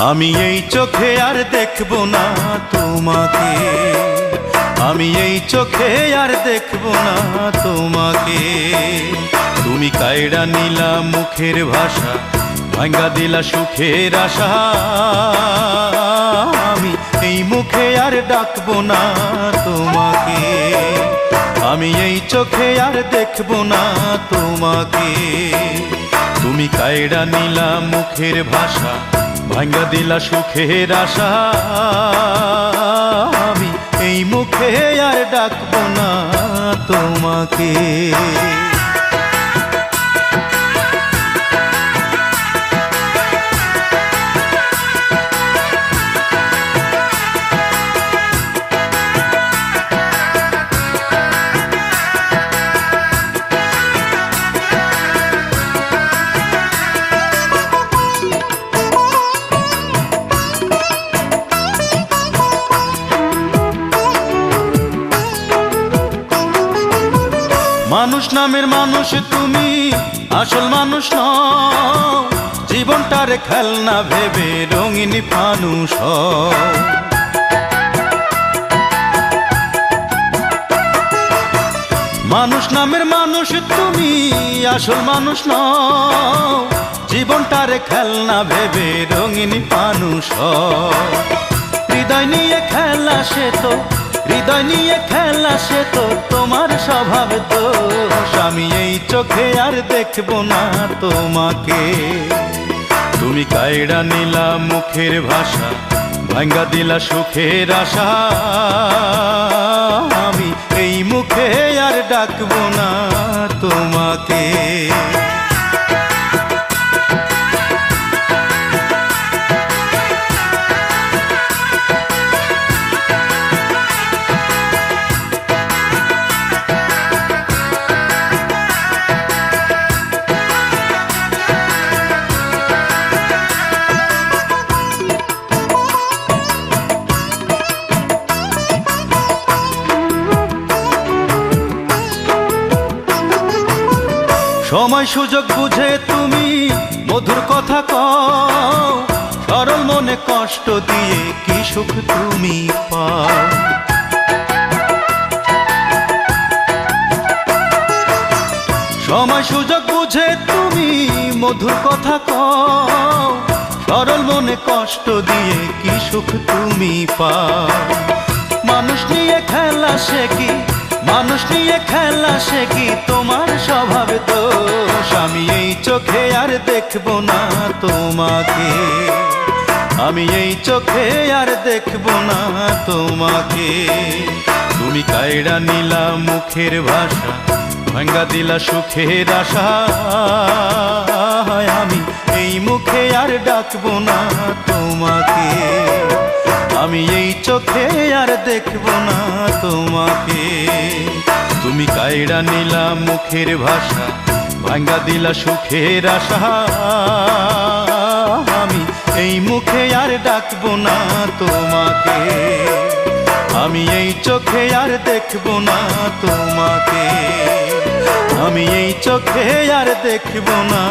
আমি এই চোখে আর দেখব না তোমাকে, আমি এই চোখে আর দেখব না তোমাকে। তুমি কায়ড়া নিলা মুখের ভাষা, ভাঙ্গা দিলা সুখের আশা। আমি এই মুখে আর ডাকব না তোমাকে, আমি এই চোখে আর দেখব না তোমাকে। তুমি কায়ড়া নিলা মুখের ভাষা, ভাঙ্গা দিলা সুখের আশা। আমি এই মুখে আর ডাকব না তোমাকে। মানুষ নামের মানুষ তুমি, আসল মানুষ নও। জীবনটারে খেলনা ভেবে রঙিন ফানুষ হও। মানুষ নামের মানুষ তুমি, আসল মানুষ নও। জীবনটারে খেলনা ভেবে রঙিন ফানুষ হও। হৃদয় নিয়ে খেলা সে তো, হৃদয় নিয়ে খেলা সে তো তোমার স্বভাব দোষ। আমি এই চোখে আর দেখব না তোমাকে। তুমি কায়ড়া নিলা মুখের ভাষা, ভাঙ্গা দিলা সুখের আশা। আমি এই মুখে আর ডাকব না তোমাকে। সময় সুযোগ বুঝে তুমি মধুর কথা কও। সরল মনে কষ্ট দিয়ে কি সুখ তুমি পাও। সময় সুযোগ বুঝে তুমি মধুর কথা কও। সরল মনে কষ্ট দিয়ে কি সুখ তুমি পাও। মানুষ নিয়ে খেলা সে কি, মানুষ নিয়ে খেলা সে কি তোমার স্বভাব দোষ। আমি এই চোখে আর দেখব না তোমাকে, আমি এই চোখে আর দেখব না তোমাকে। তুমি কায়ড়া নিলা মুখের ভাষা, ভাঙ্গা দিলা সুখের আশা। আমি এই মুখে আর ডাকব না তোমাকে, আমি এই চোখে আর দেখব না তোমাকে। তুমি কায়ড়া নিলা মুখের ভাষা, ভাঙ্গা দিলা সুখের আশা। আমি এই মুখে আর ডাকব না তোমাকে, আমি এই চোখে আর দেখব না তোমাকে। আমি এই চোখে আর দেখব না